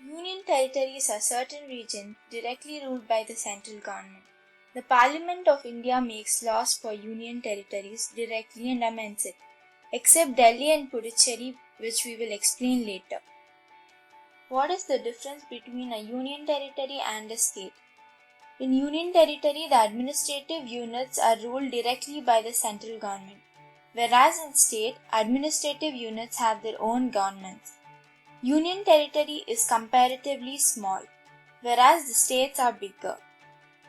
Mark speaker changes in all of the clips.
Speaker 1: Union territories are certain regions directly ruled by the central government. The Parliament of India makes laws for union territories directly and amends it, except Delhi and Puducherry, which we will explain later. What is the difference between a union territory and a state? In union territory, the administrative units are ruled directly by the central government, whereas in state, administrative units have their own governments. Union territory is comparatively small, whereas the states are bigger.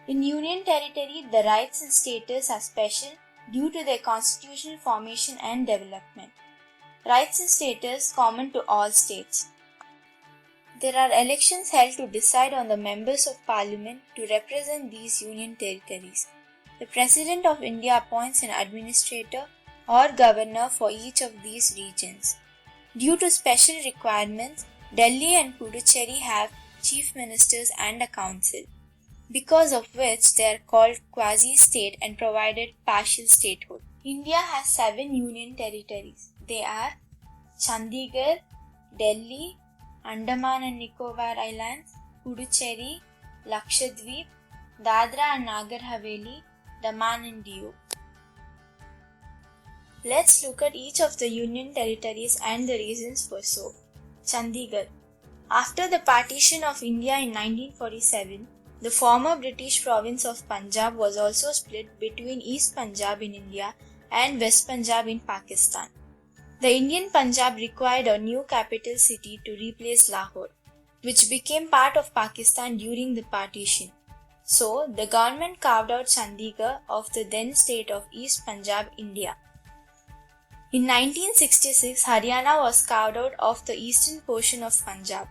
Speaker 1: In union territory, the rights and status are special due to their constitutional formation and development. Rights and status common to all states. There are elections held to decide on the members of parliament to represent these union territories. The President of India appoints an administrator or governor for each of these regions. Due to special requirements, Delhi and Puducherry have chief ministers and a council, because of which they are called quasi-state and provided partial statehood. India has 7 union territories. They are Chandigarh, Delhi, Andaman and Nicobar Islands, Puducherry, Lakshadweep, Dadra and Nagar Haveli, Daman and Diu. Let's look at each of the union territories and the reasons for so. Chandigarh. After the partition of India in 1947, the former British province of Punjab was also split between East Punjab in India and West Punjab in Pakistan. The Indian Punjab required a new capital city to replace Lahore, which became part of Pakistan during the partition. So, the government carved out Chandigarh of the then state of East Punjab, India. In 1966, Haryana was carved out of the eastern portion of Punjab.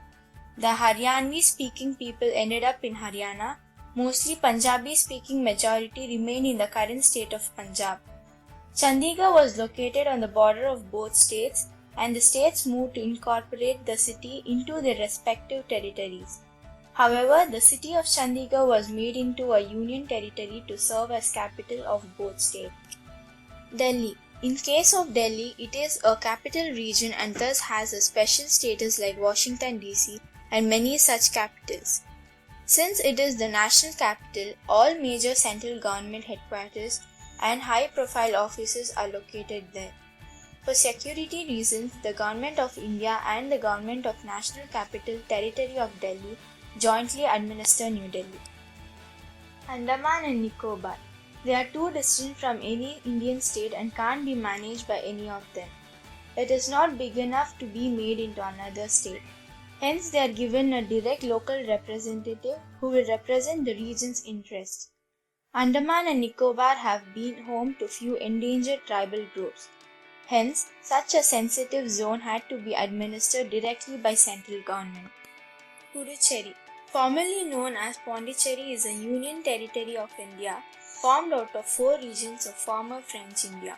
Speaker 1: The Haryanvi-speaking people ended up in Haryana. Mostly Punjabi-speaking majority remained in the current state of Punjab. Chandigarh was located on the border of both states, and the states moved to incorporate the city into their respective territories. However, the city of Chandigarh was made into a union territory to serve as capital of both states. Delhi. In case of Delhi, it is a capital region and thus has a special status like Washington DC and many such capitals. Since it is the national capital, all major central government headquarters and high-profile offices are located there. For security reasons, the Government of India and the Government of National Capital Territory of Delhi jointly administer New Delhi. Andaman and Nicobar. They are too distant from any Indian state and can't be managed by any of them. It is not big enough to be made into another state. Hence, they are given a direct local representative who will represent the region's interests. Andaman and Nicobar have been home to few endangered tribal groups. Hence, such a sensitive zone had to be administered directly by central government. Puducherry, formerly known as Pondicherry, is a union territory of India formed out of 4 regions of former French India.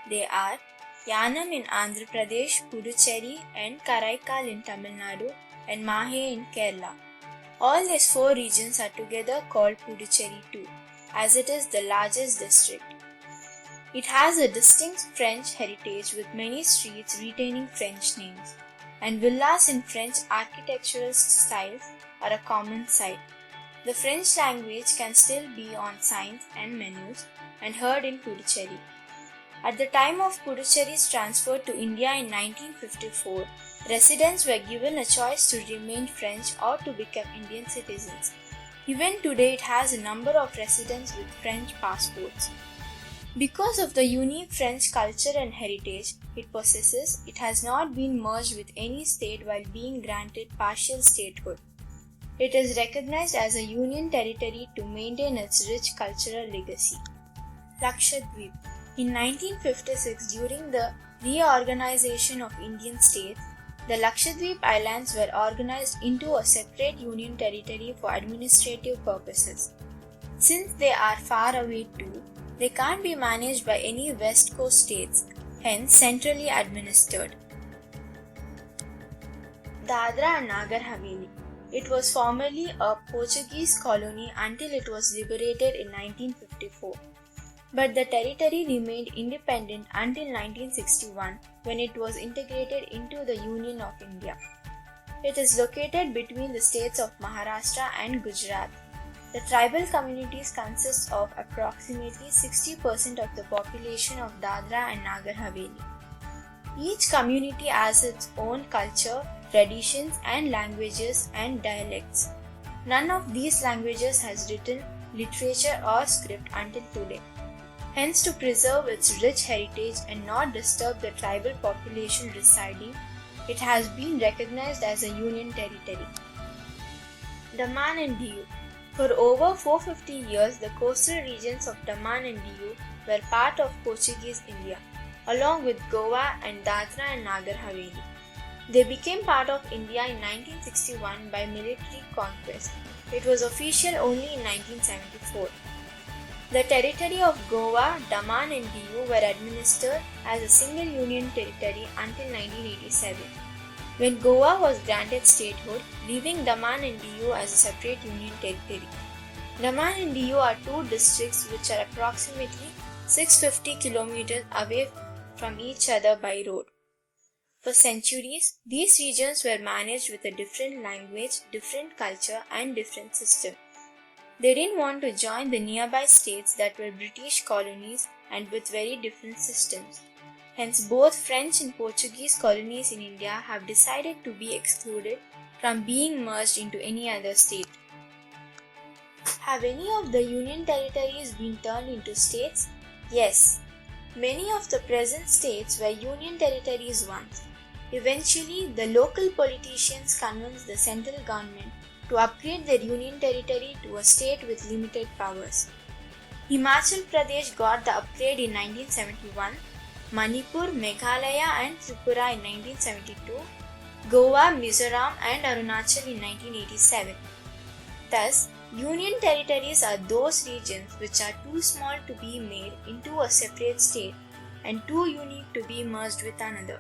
Speaker 1: They are Yanam in Andhra Pradesh, Puducherry and Karaikal in Tamil Nadu and Mahe in Kerala. All these 4 regions are together called Puducherry too, as it is the largest district. It has a distinct French heritage with many streets retaining French names, and villas in French architectural styles are a common sight. The French language can still be on signs and menus and heard in Puducherry. At the time of Puducherry's transfer to India in 1954, residents were given a choice to remain French or to become Indian citizens. Even today, it has a number of residents with French passports. Because of the unique French culture and heritage it possesses, it has not been merged with any state while being granted partial statehood. It is recognized as a union territory to maintain its rich cultural legacy. Lakshadweep. In 1956, during the reorganization of Indian states, the Lakshadweep Islands were organized into a separate union territory for administrative purposes. Since they are far away too, they can't be managed by any West Coast states, hence centrally administered. Dadra and Nagar Haveli. It was formerly a Portuguese colony until it was liberated in 1954. But the territory remained independent until 1961 when it was integrated into the Union of India. It is located between the states of Maharashtra and Gujarat. The tribal communities consist of approximately 60% of the population of Dadra and Nagar Haveli. Each community has its own culture, traditions, and languages and dialects. None of these languages has written literature or script until today. Hence, to preserve its rich heritage and not disturb the tribal population residing, it has been recognized as a union territory. Daman and Diu. For over 450 years, the coastal regions of Daman and Diu were part of Portuguese India, along with Goa and Dadra and Nagar Haveli. They became part of India in 1961 by military conquest. It was official only in 1974. The territory of Goa, Daman and Diu were administered as a single union territory until 1987, when Goa was granted statehood, leaving Daman and Diu as a separate union territory. Daman and Diu are two districts which are approximately 650 kilometers away from each other by road. For centuries, these regions were managed with a different language, different culture, and different system. They didn't want to join the nearby states that were British colonies and with very different systems. Hence, both French and Portuguese colonies in India have decided to be excluded from being merged into any other state. Have any of the union territories been turned into states? Yes. Many of the present states were union territories once. Eventually, the local politicians convinced the central government to upgrade their union territory to a state with limited powers. Himachal Pradesh got the upgrade in 1971, Manipur, Meghalaya and Tripura in 1972, Goa, Mizoram and Arunachal in 1987. Thus, union territories are those regions which are too small to be made into a separate state and too unique to be merged with another.